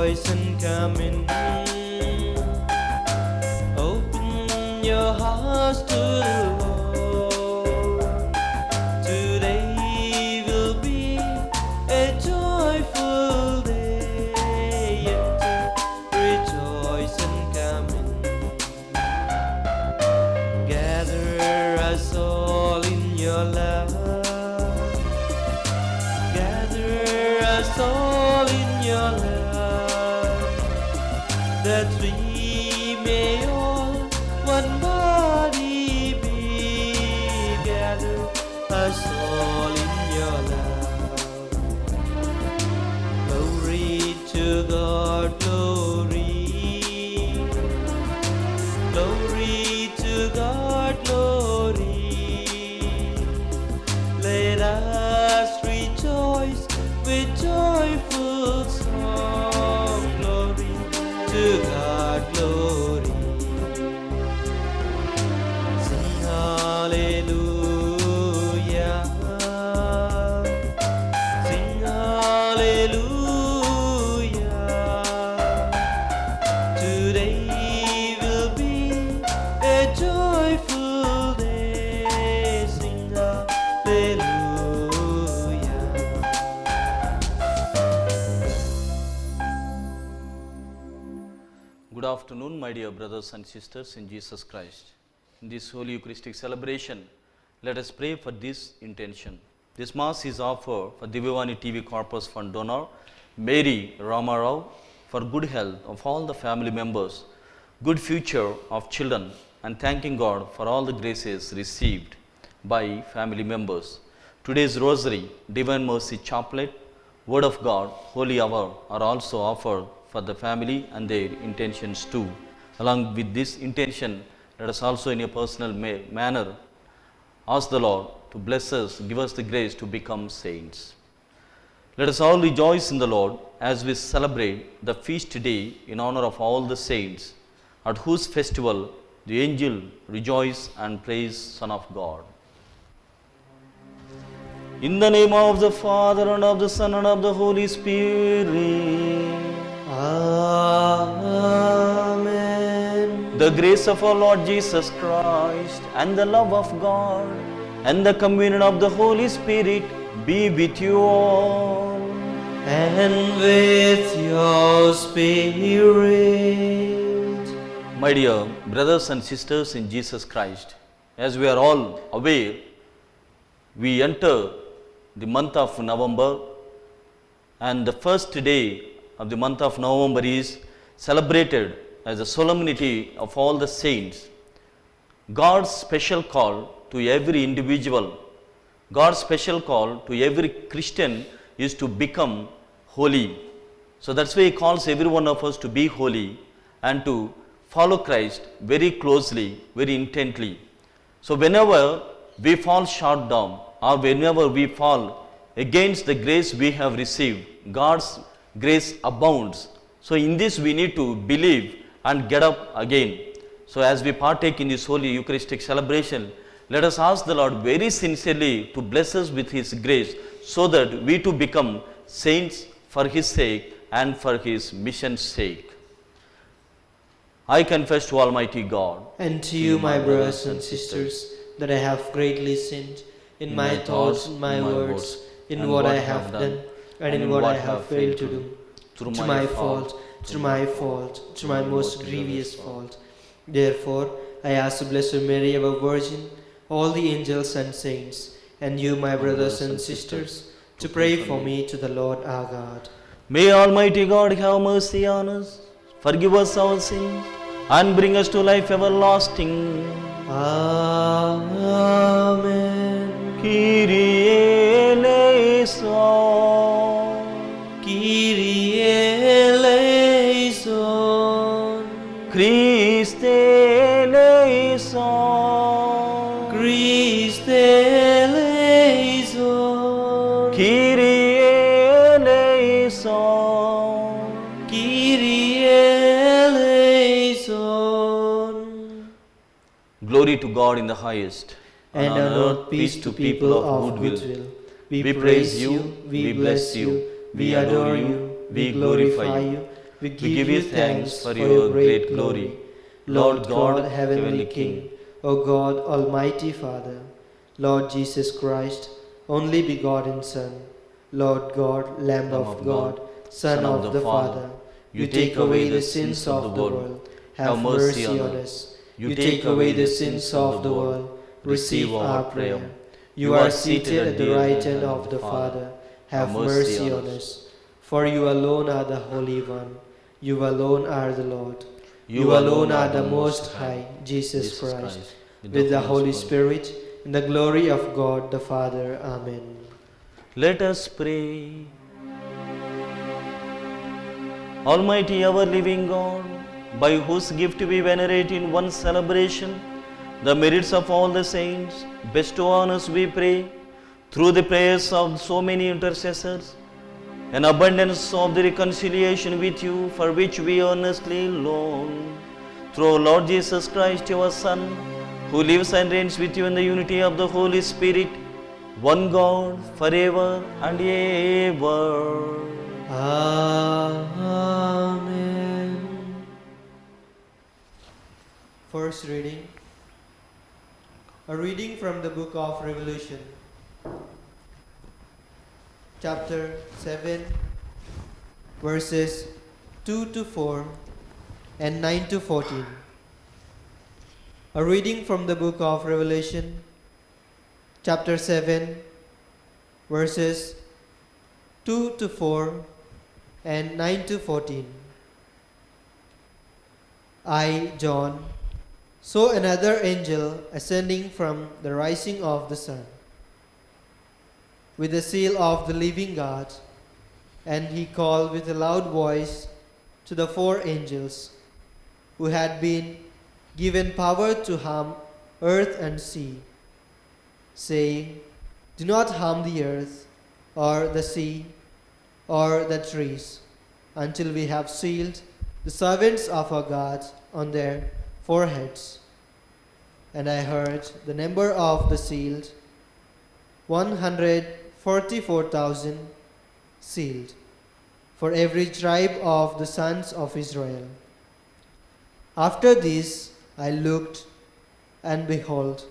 rejoice and come in. Open your hearts to the Lord. Today will be a joyful day. Enter, rejoice and come in. Gather us all in your love. Gather us all in your love, that we may all one body be. Gather us all in your love. Glory to God, glory. Glory to God, glory. Let us rejoice with joyful song. Glory to God, glory. Sing hallelujah. Sing hallelujah. Today will be a joyful day. Sing hallelujah. Good afternoon, my dear brothers and sisters in Jesus Christ. In this Holy Eucharistic celebration, let us pray for this intention. This Mass is offered for Divyavani TV Corpus Fund donor Mary Ramarao for good health of all the family members, good future of children, and thanking God for all the graces received by family members. Today's Rosary, Divine Mercy Chaplet, Word of God, Holy Hour are also offered for the family and their intentions too. Along with this intention, let us also in a personal manner ask the Lord to bless us, give us the grace to become saints. Let us all rejoice in the Lord as we celebrate the feast day in honor of all the saints, at whose festival the angel rejoice and praise Son of God. In the name of the Father, and of the Son, and of the Holy Spirit. Amen. The grace of our Lord Jesus Christ, and the love of God, and the communion of the Holy Spirit be with you all. And with your spirit. My dear brothers and sisters in Jesus Christ, as we are all aware, we enter the month of November, and the first day of the month of November is celebrated as a solemnity of all the saints. God's special call to every individual, God's special call to every Christian is to become holy. So that's why He calls every one of us to be holy and to follow Christ very closely, very intently. So whenever we fall short down, or whenever we fall against the grace we have received, God's grace abounds. So in this we need to believe and get up again. So as we partake in this Holy Eucharistic celebration, let us ask the Lord very sincerely to bless us with His grace, so that we too become saints for His sake and for His mission's sake. I confess to Almighty God And to you, my brothers and sisters, that I have greatly sinned in my thoughts, in my words, in what I have done, and in what I have failed to do. Through my fault, through my most grievous fault. Therefore, I ask the Blessed Mary, our Virgin, all the angels and saints, and you, my brothers and sisters, to pray for me to the Lord our God. May Almighty God have mercy on us, forgive us our sins, and bring us to life everlasting. Amen. Kyrie eleison. Kyrie eleison. Christe eleison. Christe eleison. Kyrie eleison. Kyrie eleison. Glory to God in the highest, And on earth peace to people of goodwill. We praise you, we bless you, we adore you, we glorify you. We give you thanks for your great glory. Lord God, heavenly King, O God, almighty Father, Lord Jesus Christ, only begotten Son, Lord God, Lamb of God, Son of the Father, you take away the sins of the world. Have mercy on us. You take away the sins of the world. Receive our prayer. You are seated at the right hand of the Father. Have mercy on us. For you alone are the Holy One. You alone are the Lord. You alone are the Most High, Jesus Christ, with the Holy Spirit, in the glory of God the Father. Amen. Let us pray. Almighty ever living God, by whose gift we venerate in one celebration the merits of all the saints, bestow on us, we pray, through the prayers of so many intercessors, an abundance of the reconciliation with you, for which we earnestly long. Through our Lord Jesus Christ, your Son, who lives and reigns with you in the unity of the Holy Spirit, one God, forever and ever. Amen. First reading. A reading from the book of Revelation, chapter 7, verses 2 to 4 and 9 to 14. A reading from the book of Revelation, chapter 7, verses 2 to 4 and 9 to 14. I, John, saw another angel ascending from the rising of the sun, with the seal of the living God, and he called with a loud voice to the 4 angels who had been given power to harm earth and sea, saying, do not harm the earth, or the sea, or the trees, until we have sealed the servants of our God on their foreheads. And I heard the number of the sealed, 144,000 sealed, for every tribe of the sons of Israel. After this I looked, and behold,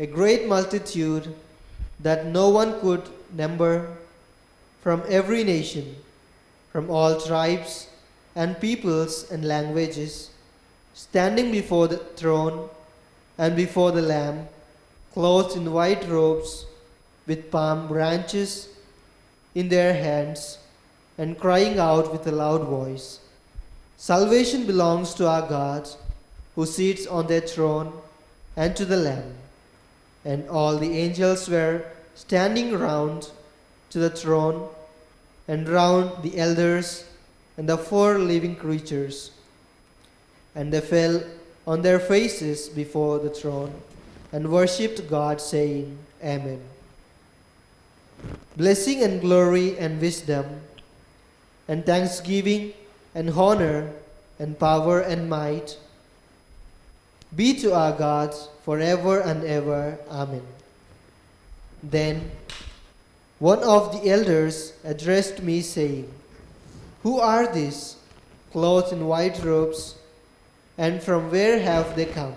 a great multitude that no one could number, from every nation, from all tribes and peoples and languages, standing before the throne and before the Lamb, clothed in white robes, with palm branches in their hands, and crying out with a loud voice, salvation belongs to our God, who sits on their throne, and to the Lamb. And all the angels were standing round to the throne, and round the elders and the 4 living creatures. And they fell on their faces before the throne, and worshipped God, saying, Amen. Blessing and glory and wisdom, and thanksgiving and honor and power and might be to our God forever and ever. Amen. Then one of the elders addressed me, saying, who are these, clothed in white robes, and from where have they come?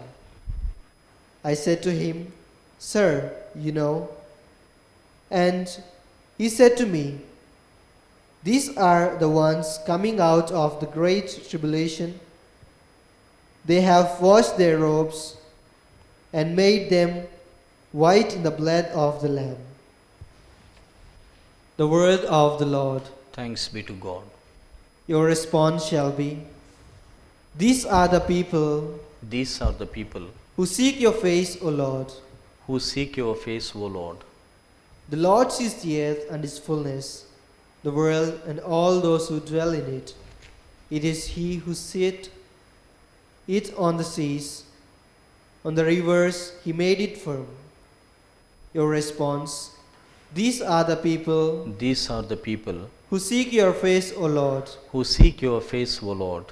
I said to him, Sir, you know. And he said to me, these are the ones coming out of the great tribulation. They have washed their robes and made them white in the blood of the Lamb. The word of the Lord. Thanks be to God. Your response shall be, these are the people These are the people who seek your face, O Lord. who seek your face, O Lord. The Lord sees the earth and its fullness, the world and all those who dwell in it. It is He who set it on the seas, on the rivers He made it firm. Your response, these are the people These are the people who seek your face, O Lord. who seek your face, O Lord.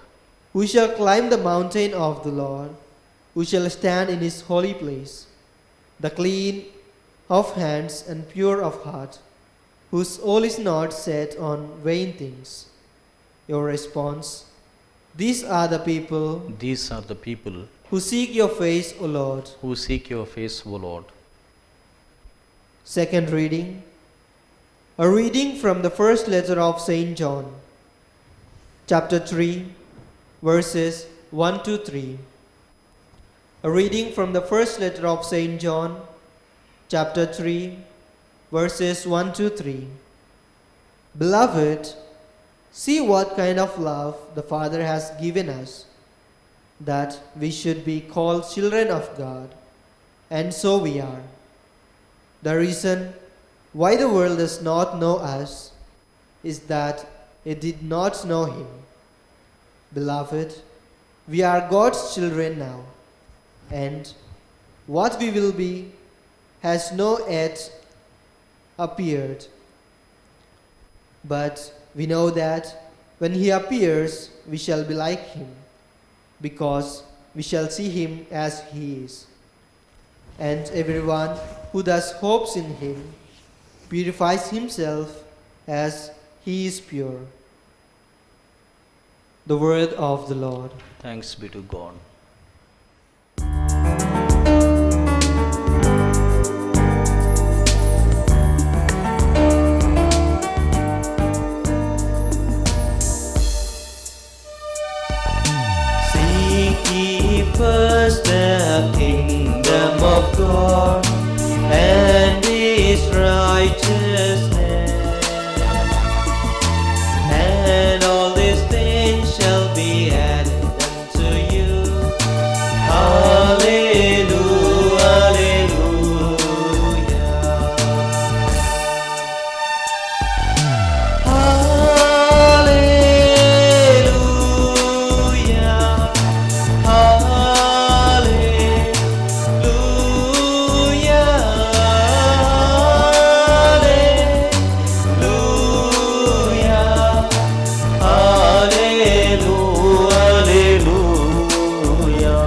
Who shall climb the mountain of the Lord? Who shall stand in His holy place? The clean of hands and pure of heart, whose soul is not set on vain things. Your response: These are the people These are the people who seek your face, O Lord. who seek your face, O Lord. Second reading. A reading from the first letter of St. John, chapter 3, verses 1 to 3. A reading from the first letter of St. John, chapter 3, verses 1 to 3. Beloved, see what kind of love the Father has given us, that we should be called children of God, and so we are. The reason why the world does not know us is that it did not know Him. Beloved, we are God's children now, and what we will be has not yet appeared. But we know that when He appears, we shall be like Him, because we shall see Him as He is. And everyone who thus hopes in Him purifies himself as He is pure. The word of the Lord. Thanks be to God. Seek ye first the kingdom of God and His righteousness, and all these things shall be added unto you. Hallelujah, hallelujah. Hallelujah,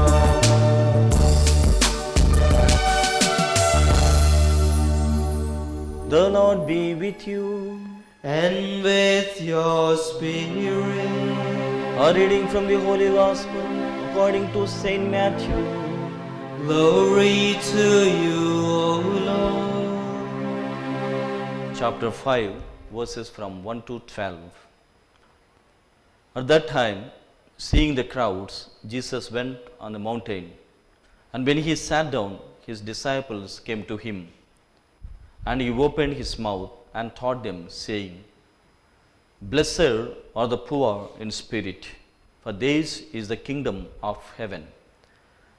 The Lord be with you. and with your spirit. A reading from the Holy Gospel according to Saint Matthew. Glory to you, O Lord. Chapter 5, verses from 1 to 12. At that time, seeing the crowds, Jesus went on the mountain, and when he sat down, his disciples came to him. And he opened his mouth and taught them, saying, Blessed are the poor in spirit, for theirs is the kingdom of heaven.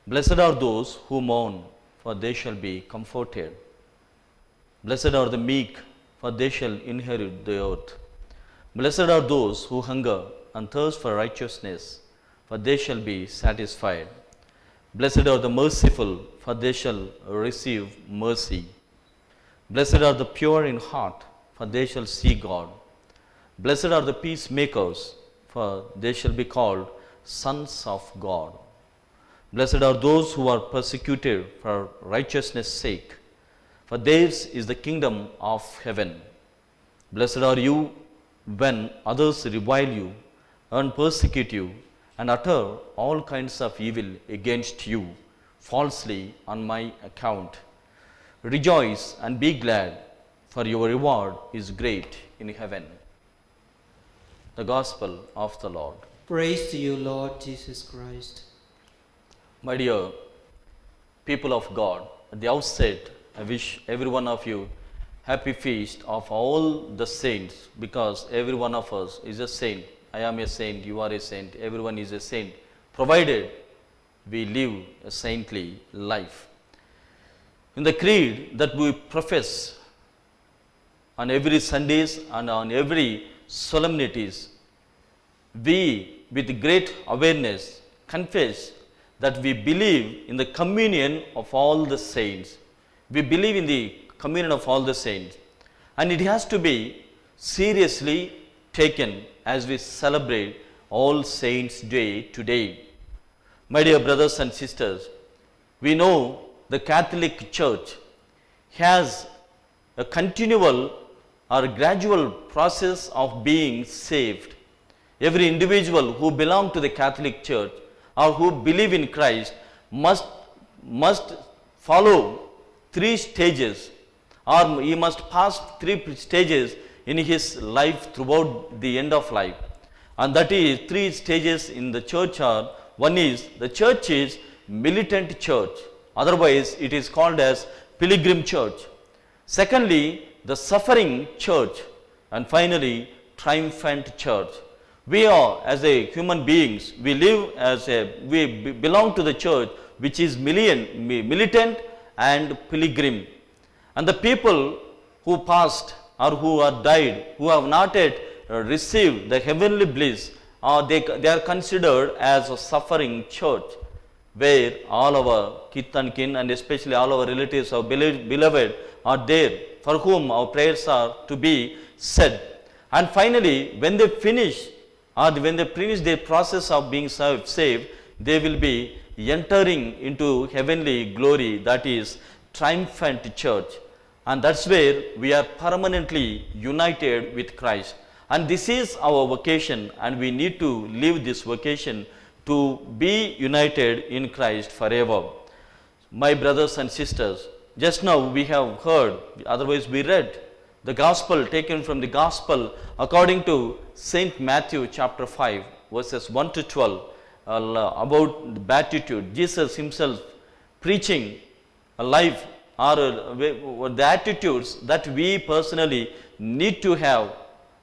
Blessed are those who mourn, for they shall be comforted. Blessed are the meek, for they shall inherit the earth. Blessed are those who hunger and thirst for righteousness, for they shall be satisfied. Blessed are the merciful, for they shall receive mercy. Blessed are the pure in heart, for they shall see God. Blessed are the peacemakers, for they shall be called sons of God. Blessed are those who are persecuted for righteousness' sake, for theirs is the kingdom of heaven. Blessed are you when others revile you and persecute you and utter all kinds of evil against you falsely on my account. Rejoice and be glad, for your reward is great in heaven. The Gospel of the Lord. Praise to you, Lord Jesus Christ. My dear people of God, at the outset, I wish every one of you happy feast of all the saints, because every one of us is a saint. I am a saint, you are a saint, everyone is a saint, provided we live a saintly life. In the creed that we profess on every Sundays and on every solemnities, we with great awareness confess that we believe in the communion of all the saints. We believe in the communion of all the saints, and it has to be seriously taken as we celebrate All Saints' Day today. My dear brothers and sisters, we know the Catholic Church has a continual or gradual process of being saved, every individual who belong to the Catholic Church or who believe in Christ must follow 3 stages, or he must pass 3 stages in his life throughout the end of life. And that is 3 stages in the church are, one is the church is militant church, otherwise it is called as pilgrim church. Secondly, the suffering church, and finally triumphant church. We are, as a human beings, we belong to the church which is militant and pilgrim. And the people who passed or who are died, who have not yet received the heavenly bliss, they are considered as a suffering church, where all our kith and kin and especially all our relatives, our beloved are there, for whom our prayers are to be said. And finally, when they finish or when they finish their process of being saved, they will be entering into heavenly glory, that is triumphant church. And that's where we are permanently united with Christ. And this is our vocation, and we need to live this vocation to be united in Christ forever. My brothers and sisters, just now we have heard, otherwise we read, the gospel taken from the gospel according to Saint Matthew chapter 5 verses 1 to 12 about the beatitude. Jesus himself preaching a life or the attitudes that we personally need to have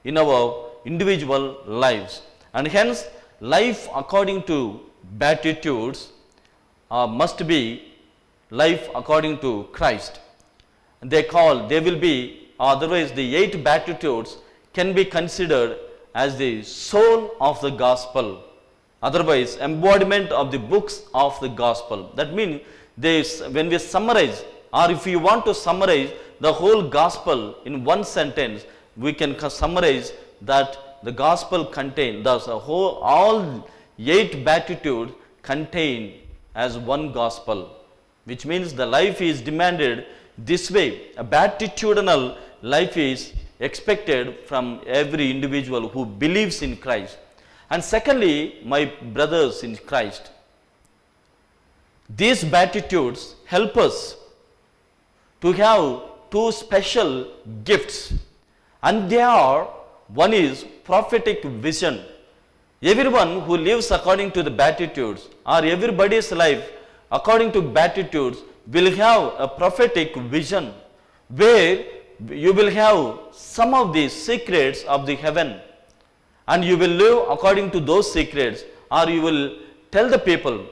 in our individual lives. And hence, life according to beatitudes must be life according to Christ. They will be, otherwise the 8 beatitudes can be considered as the soul of the gospel, otherwise embodiment of the books of the gospel. That means when we summarize, or if you want to summarize the whole gospel in one sentence, we can summarize that the gospel contains, all 8 beatitudes contain as one gospel, which means the life is demanded this way. A beatitudinal life is expected from every individual who believes in Christ. And secondly, my brothers in Christ, these beatitudes help us to have 2 special gifts, and they are, one is prophetic vision. Everyone who lives according to the beatitudes, or everybody's life according to beatitudes, will have a prophetic vision, where you will have some of the secrets of the heaven, and you will live according to those secrets, or you will tell the people,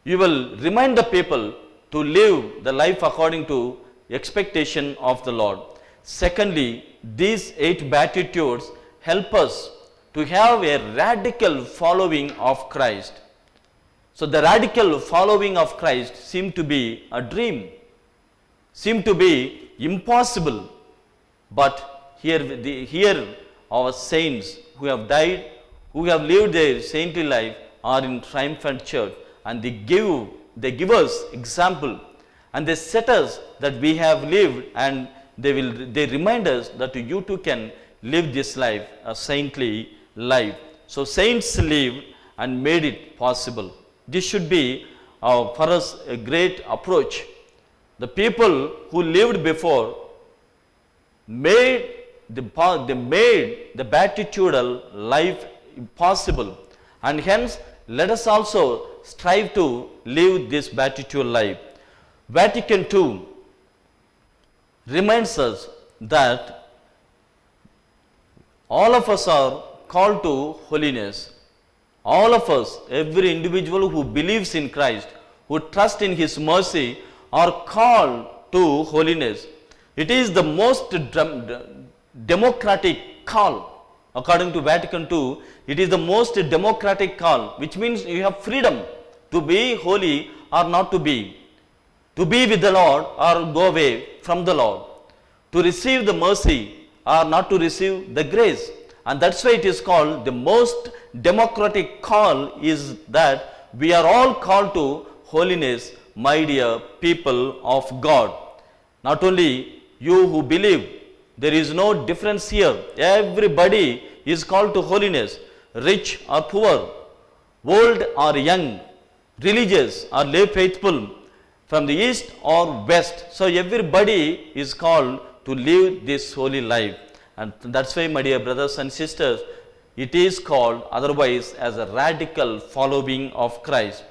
you will remind the people to live the life according to expectation of the Lord. Secondly, these 8 beatitudes help us to have a radical following of Christ. So the radical following of Christ seemed to be a dream, seemed to be impossible. But here our saints who have died, who have lived their saintly life, are in triumphant church, and they give us example, and they set us that we have lived, and they remind us that you too can live this life, a saintly life. So saints lived and made it possible. This should be for us a great approach. The people who lived before made the beatitudinal life possible, and hence let us also strive to live this beatitudinal life. Vatican II reminds us that all of us are called to holiness. All of us, every individual who believes in Christ, who trusts in His mercy, are called to holiness. It is the most democratic call. According to Vatican II, it is the most democratic call, which means you have freedom to be holy or not to be with the Lord or go away from the Lord, to receive the mercy or not to receive the grace. And that's why it is called the most democratic call, is that we are all called to holiness, my dear people of God. Not only you who believe, there is no difference here. Everybody is called to holiness. rich or poor, old or young, religious or lay faithful, from the east or west. So everybody is called to live this holy life. And that's why, my dear brothers and sisters, it is called otherwise as a radical following of Christ.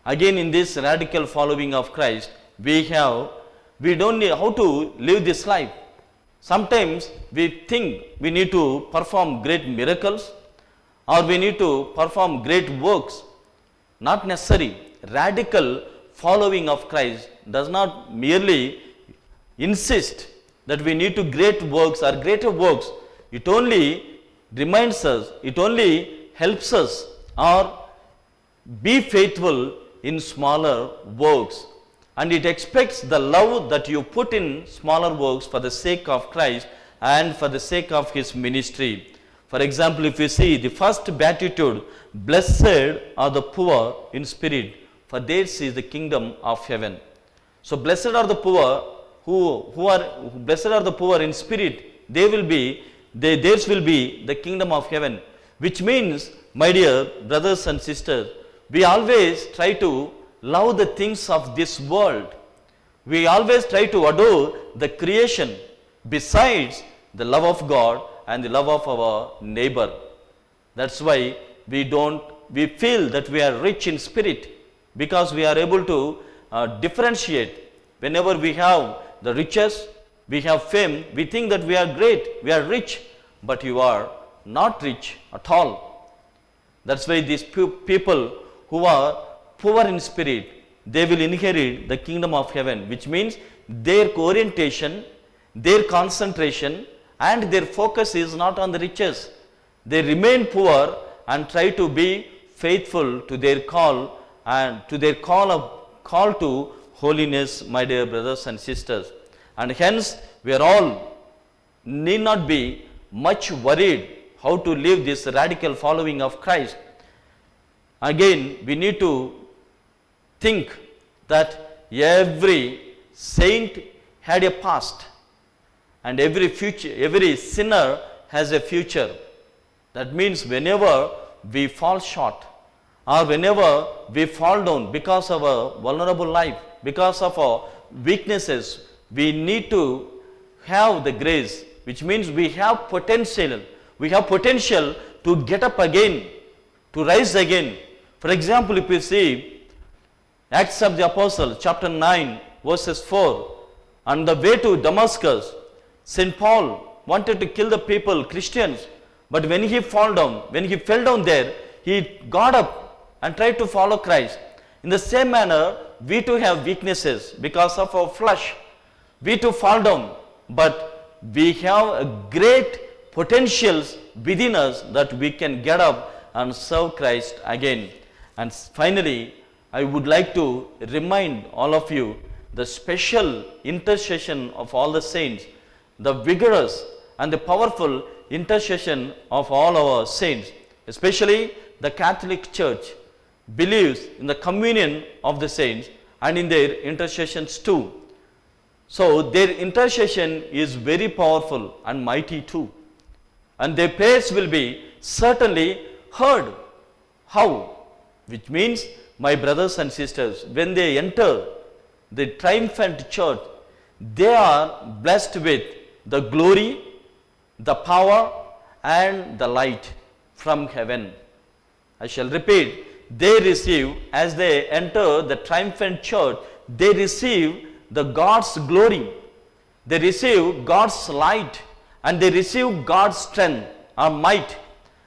Again, in this radical following of Christ, we don't know how to live this life. Sometimes we think we need to perform great miracles or we need to perform great works. Not necessary. Radical following of Christ does not merely insist that we need to great works or greater works. It only reminds us, it only helps us or be faithful in smaller works. And it expects the love that you put in smaller works for the sake of Christ and for the sake of His ministry. For example, if you see the first beatitude, blessed are the poor in spirit, for theirs is the kingdom of heaven. So blessed are the poor blessed are the poor in spirit, theirs will be the kingdom of heaven. Which means, my dear brothers and sisters, we always try to love the things of this world. We always try to adore the creation besides the love of God and the love of our neighbor. That's why we feel that we are rich in spirit, because we are able to differentiate. Whenever we have the riches, we have fame, we think that we are great, we are rich, but you are not rich at all. That's why these people who are poor in spirit, they will inherit the kingdom of heaven, which means their orientation, their concentration and their focus is not on the riches. They remain poor and try to be faithful to their call and to their call to holiness, my dear brothers and sisters. And hence we are all need not be much worried how to live this radical following of Christ. Again, we need to think that every saint had a past and every sinner has a future. That means whenever we fall short or whenever we fall down because of our vulnerable life, because of our weaknesses, we need to have the grace, which means we have potential to get up again, to rise again. For example, if you see Acts of the Apostles, chapter 9, verses 4, on the way to Damascus, St. Paul wanted to kill the people, Christians, but when he fell down there, he got up and tried to follow Christ. In the same manner, we too have weaknesses because of our flesh. We too fall down, but we have a great potentials within us that we can get up and serve Christ again. And finally, I would like to remind all of you the special intercession of all the saints, the vigorous and the powerful intercession of all our saints, especially the Catholic Church believes in the communion of the saints and in their intercessions too. So their intercession is very powerful and mighty too. And their prayers will be certainly heard. How? Which means, my brothers and sisters, when they enter the triumphant church, they are blessed with the glory, the power and the light from heaven. I shall repeat, they receive, as they enter the triumphant church, they receive the God's glory, they receive God's light and they receive God's strength or might.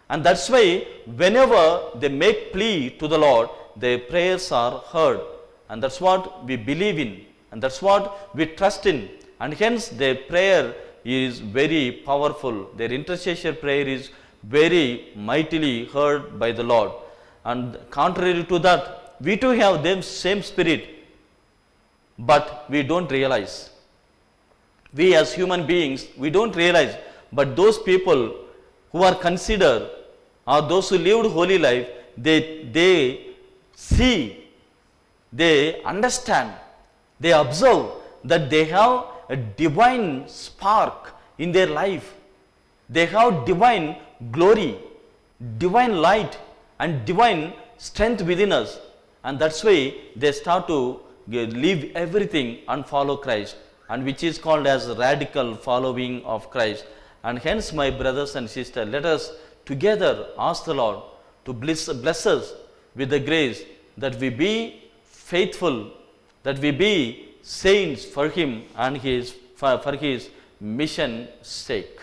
And that's why whenever they make plea to the Lord, their prayers are heard. And that's what we believe in and that's what we trust in. And hence their prayer is very powerful. Their intercession prayer is very mightily heard by the Lord. And contrary to that, we too have the same spirit, but we don't realize. We as human beings, we don't realize, but those people who are considered or those who lived holy life, they see, they understand, they observe that they have a divine spark in their life. They have divine glory, divine light and divine strength within us. And that's why they start to leave everything and follow Christ, and which is called as radical following of Christ. And hence, my brothers and sisters, let us together ask the Lord to bless us with the grace that we be faithful, that we be saints for Him and for His mission sake.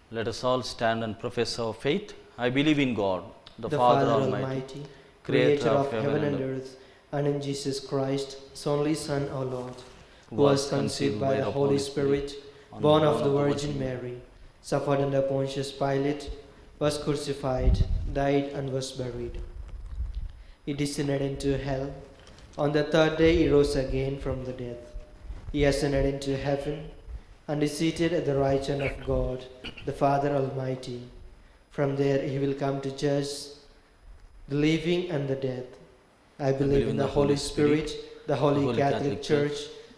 Let us all stand and profess our faith. I believe in God, the Father Almighty, creator of heaven and earth, and in Jesus Christ, His only Son, our Lord, who was conceived by the Holy Spirit, born of the Virgin Mary, suffered under Pontius Pilate, was crucified, died, and was buried. He descended into hell. On the third day He rose again from the dead. He ascended into heaven and is seated at the right hand of God, the Father Almighty. From there He will come to judge the living and the dead. I believe in the Holy Spirit, the Holy Catholic Church,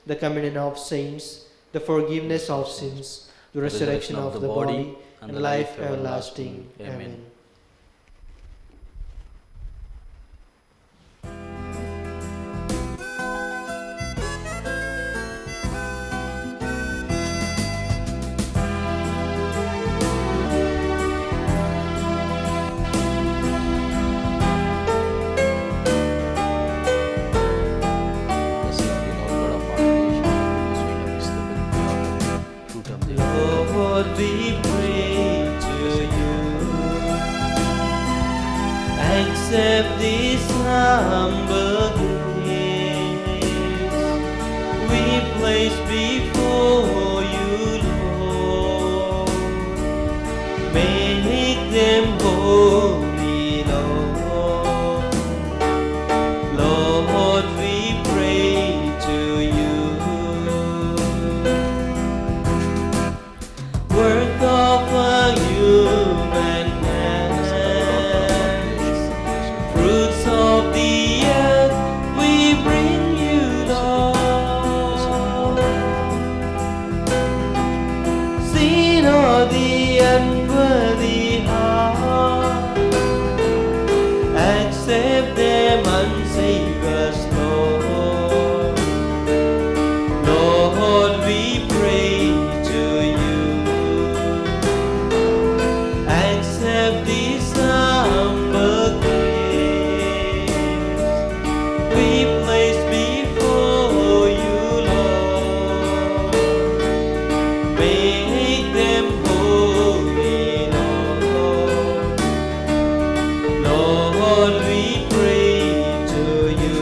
the communion of saints, the forgiveness of sins, the resurrection of the body, and life everlasting. Amen. Lord, we pray to you. Accept this humble gift we place before you, Lord. Make them holy, Lord. Lord, we pray to you. Work of a human hands, fruits of the earth, we bring you, Lord. Sin of the unworthy heart, accept them and save us, Lord. Lord, we pray to you. Accept this humble gift we place before you, Lord. Make them holy, Lord. Lord, we pray to you.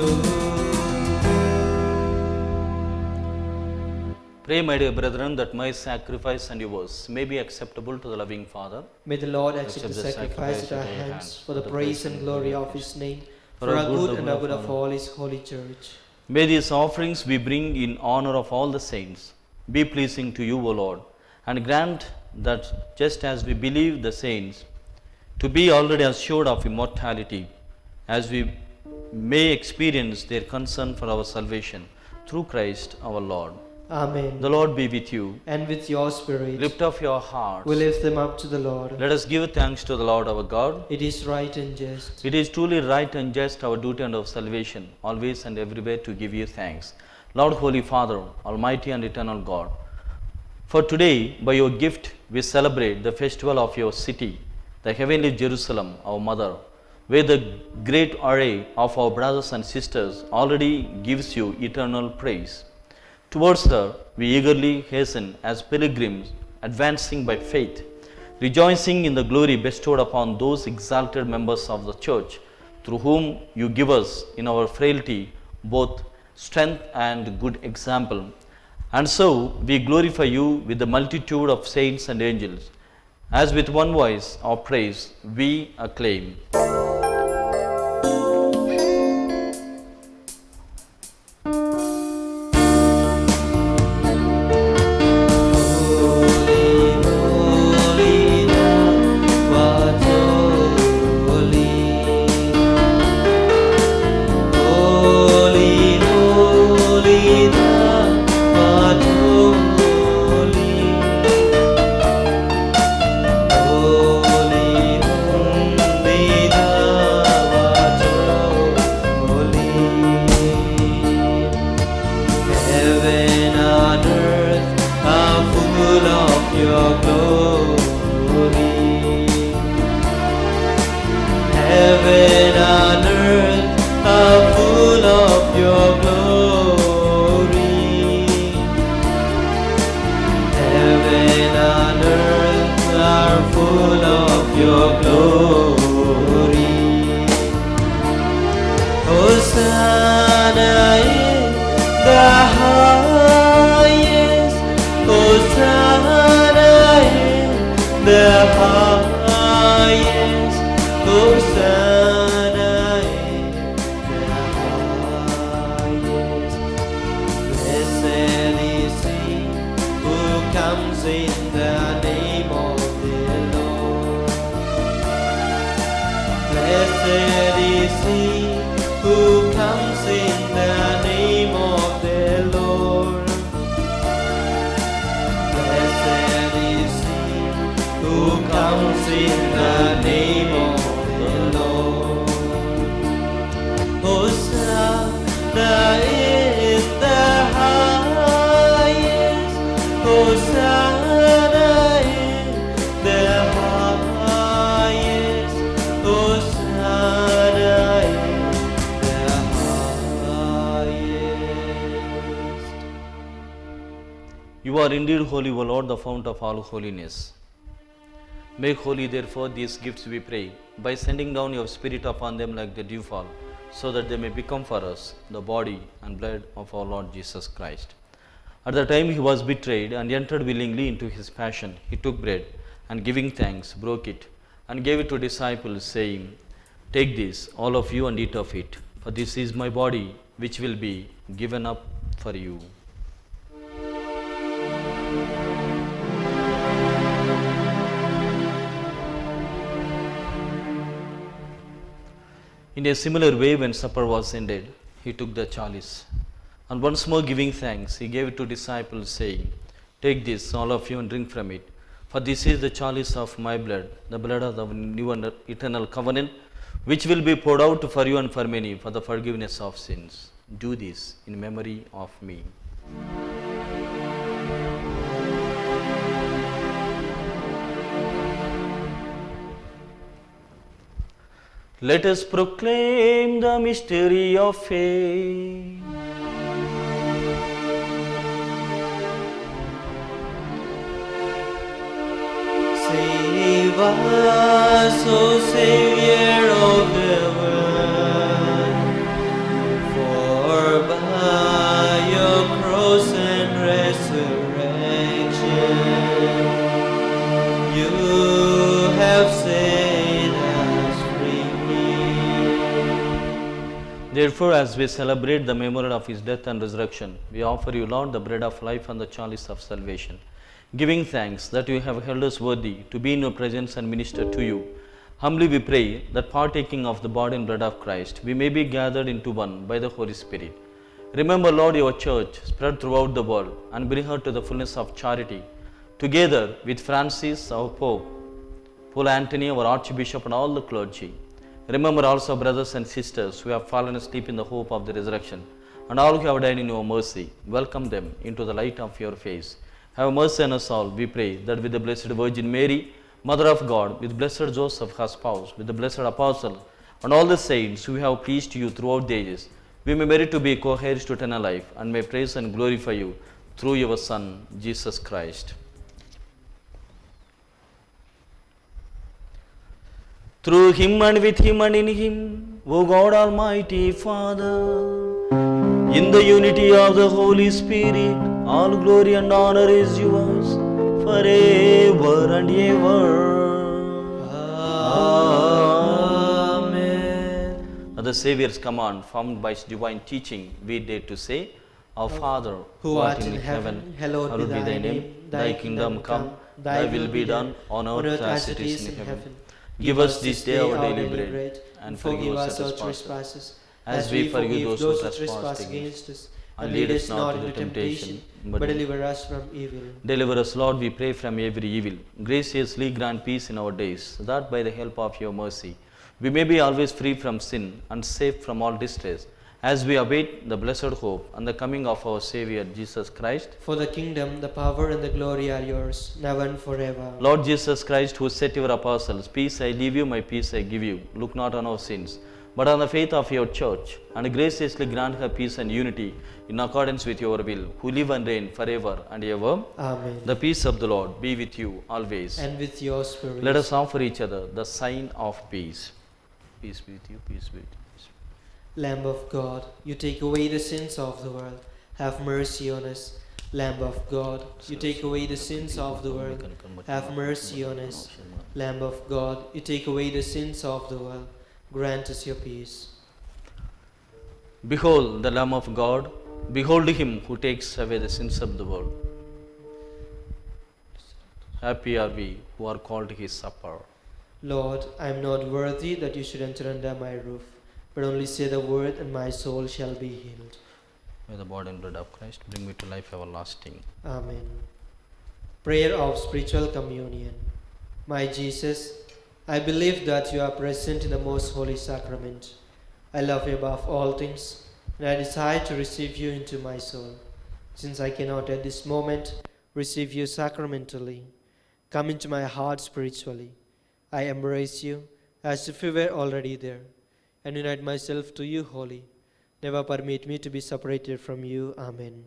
Pray, my dear brethren, that my sacrifice and yours may be acceptable to the loving Father. May the Lord accept the sacrifice at our hands for the praise and glory of His name, for our good and the good of all His holy church. May these offerings we bring in honor of all the saints be pleasing to you, O Lord, and grant that just as we believe the saints to be already assured of immortality, as we may experience their concern for our salvation through Christ our Lord. Amen. The Lord be with you. And with your spirit, Lift up your hearts. we lift them up to the Lord. Let us give thanks to the Lord our God. It is right and just. It is truly right and just, our duty and our salvation, always and everywhere to give you thanks. Lord, Holy Father, Almighty and Eternal God, for today, by your gift, we celebrate the festival of your city, the heavenly Jerusalem, our mother, where the great array of our brothers and sisters already gives you eternal praise. Towards her, we eagerly hasten as pilgrims, advancing by faith, rejoicing in the glory bestowed upon those exalted members of the Church, through whom you give us in our frailty both strength and good example. And so we glorify you with the multitude of saints and angels, as with one voice of praise we acclaim. Hosanna in the highest. Hosanna in the highest. Hosanna in the highest. Blessed is he who comes in the name of the Lord. Blessed is he who comes in the name of the Lord. Blessed is he who comes in the name of the Lord. Hosanna in the highest. Hosanna in the highest. Hosanna in the highest. You are indeed holy, O Lord, the fount of all holiness. Make holy, therefore, these gifts, we pray, by sending down your Spirit upon them like the dewfall, so that they may become for us the body and blood of our Lord Jesus Christ. At the time he was betrayed and entered willingly into his passion, he took bread and giving thanks, broke it and gave it to disciples, saying, Take this, all of you, and eat of it, for this is my body, which will be given up for you. In a similar way, when supper was ended, he took the chalice, and once more giving thanks, he gave it to disciples, saying, Take this, all of you, and drink from it, for this is the chalice of my blood, the blood of the new and eternal covenant, which will be poured out for you and for many for the forgiveness of sins. Do this in memory of me. Let us proclaim the mystery of faith. Save us, O Savior of the world, for by your cross and resurrection you have set us free. Therefore, as we celebrate the memorial of his death and resurrection, we offer you, Lord, the bread of life and the chalice of salvation, giving thanks that you have held us worthy to be in your presence and minister to you. Humbly we pray that partaking of the body and blood of Christ, we may be gathered into one by the Holy Spirit. Remember, Lord, your church spread throughout the world and bring her to the fullness of charity, together with Francis, our Pope, Paul Anthony, our Archbishop, and all the clergy. Remember also brothers and sisters who have fallen asleep in the hope of the resurrection, and all who have died in your mercy. Welcome them into the light of your face. Have mercy on us all, we pray, that with the Blessed Virgin Mary, Mother of God, with Blessed Joseph, her spouse, with the blessed Apostle, and all the saints who have pleased you throughout the ages, we may merit to be co-heirs to eternal life, and may praise and glorify you through your Son, Jesus Christ. Through him and with him and in him, O God Almighty Father, in the unity of the Holy Spirit, all glory and honor is yours forever and ever. Amen. At the Saviour's command, formed by his divine teaching, we dare to say, Our Father, Who art in heaven, hallowed be thy name. Thy kingdom come, thy will be done on earth as it is in heaven. Give us this day our daily bread, and forgive us our trespasses, as we forgive those who trespass against us. And lead us not into temptation, but deliver us from evil. Deliver us, Lord, we pray, from every evil. Graciously grant peace in our days, that by the help of your mercy, we may be always free from sin and safe from all distress, as we await the blessed hope and the coming of our Saviour, Jesus Christ. For the kingdom, the power, and the glory are yours, now and forever. Lord Jesus Christ, who said to your apostles, Peace I leave you, my peace I give you. Look not on our sins, but on the faith of your church, and graciously grant her peace and unity in accordance with your will, who live and reign forever and ever. Amen. The peace of the Lord be with you always. And with your spirit. Let us offer each other the sign of peace. Peace be with you, peace be with you. Lamb of God, you take away the sins of the world, have mercy on us. Lamb of God, you take away the sins of the world, have mercy on us. Lamb of God, you take away the sins of the world, grant us your peace. Behold the Lamb of God, behold him who takes away the sins of the world. Happy are we who are called to his supper. Lord, I am not worthy that you should enter under my roof, but only say the word and my soul shall be healed. May the body and blood of Christ bring me to life everlasting. Amen. Prayer of Spiritual Communion. My Jesus, I believe that you are present in the most holy sacrament. I love you above all things, and I desire to receive you into my soul. Since I cannot at this moment receive you sacramentally, come into my heart spiritually. I embrace you as if you were already there, and unite myself to you wholly. Never permit me to be separated from you. Amen.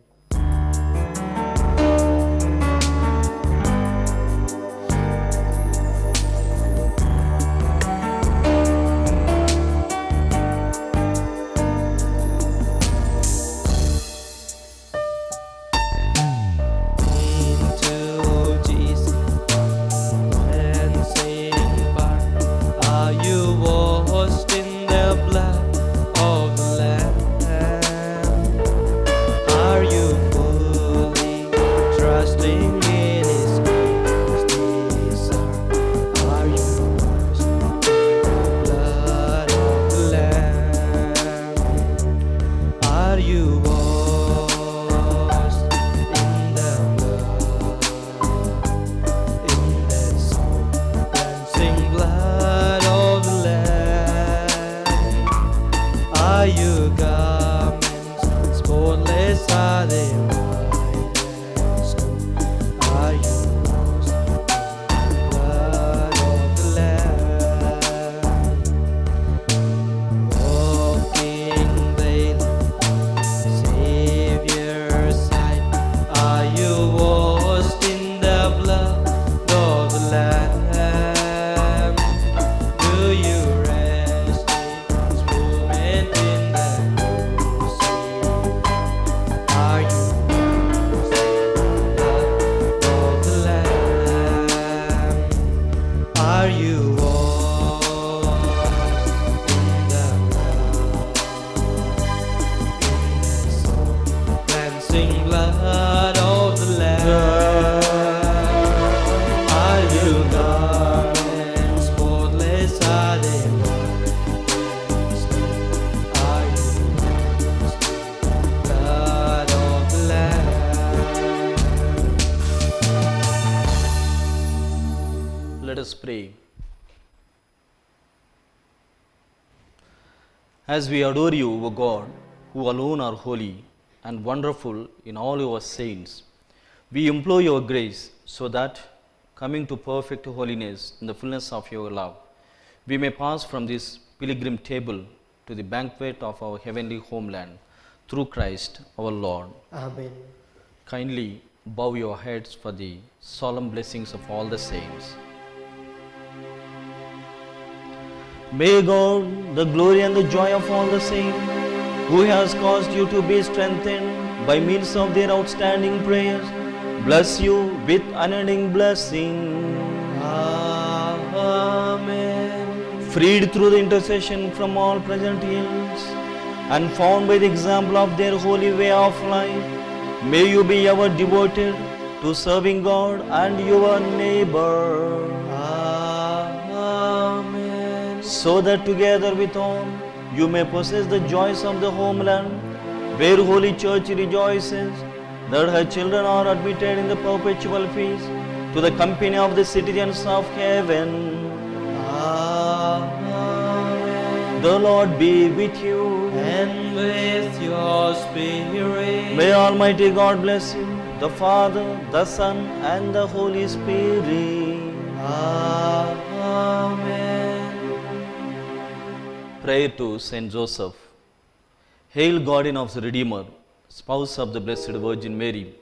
us pray. As we adore you, O God, who alone are holy and wonderful in all your saints, we implore your grace so that, coming to perfect holiness in the fullness of your love, we may pass from this pilgrim table to the banquet of our heavenly homeland through Christ our Lord. Amen. Kindly bow your heads for the solemn blessings of all the saints. May God, the glory and the joy of all the saints, who has caused you to be strengthened by means of their outstanding prayers, bless you with unending blessing. Amen. Freed through the intercession from all present ills and found by the example of their holy way of life, may you be ever devoted to serving God and your neighbor. Amen. So that together with all you may possess the joys of the homeland, where Holy Church rejoices that her children are admitted in the perpetual peace to the company of the citizens of heaven. Amen. The Lord be with you. And with your spirit. May Almighty God bless you, the Father, the Son, and the Holy Spirit. Amen. Prayer to Saint Joseph. Hail, guardian of the Redeemer, spouse of the Blessed Virgin Mary.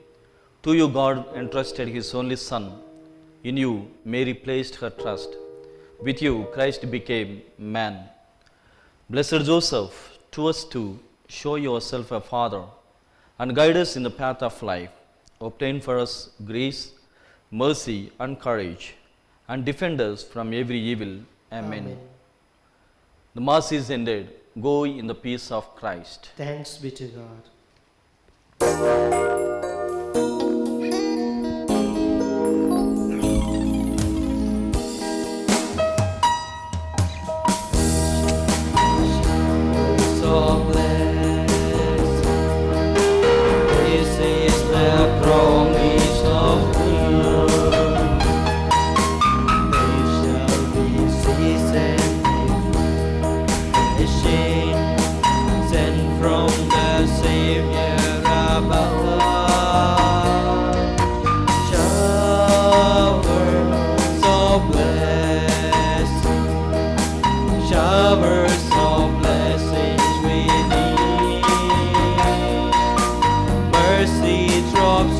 To you God entrusted his only Son. In you Mary placed her trust. With you Christ became man. Blessed Joseph, to us too, show yourself a Father, and guide us in the path of life. Obtain for us grace, mercy, and courage, and defend us from every evil. Amen. The Mass is ended. Go in the peace of Christ. Thanks be to God. So blessed, this is the promise of God. They shall be seasoned with shame sent from the Savior above. Showers of blessing, showers of blessings we need. Mercy drops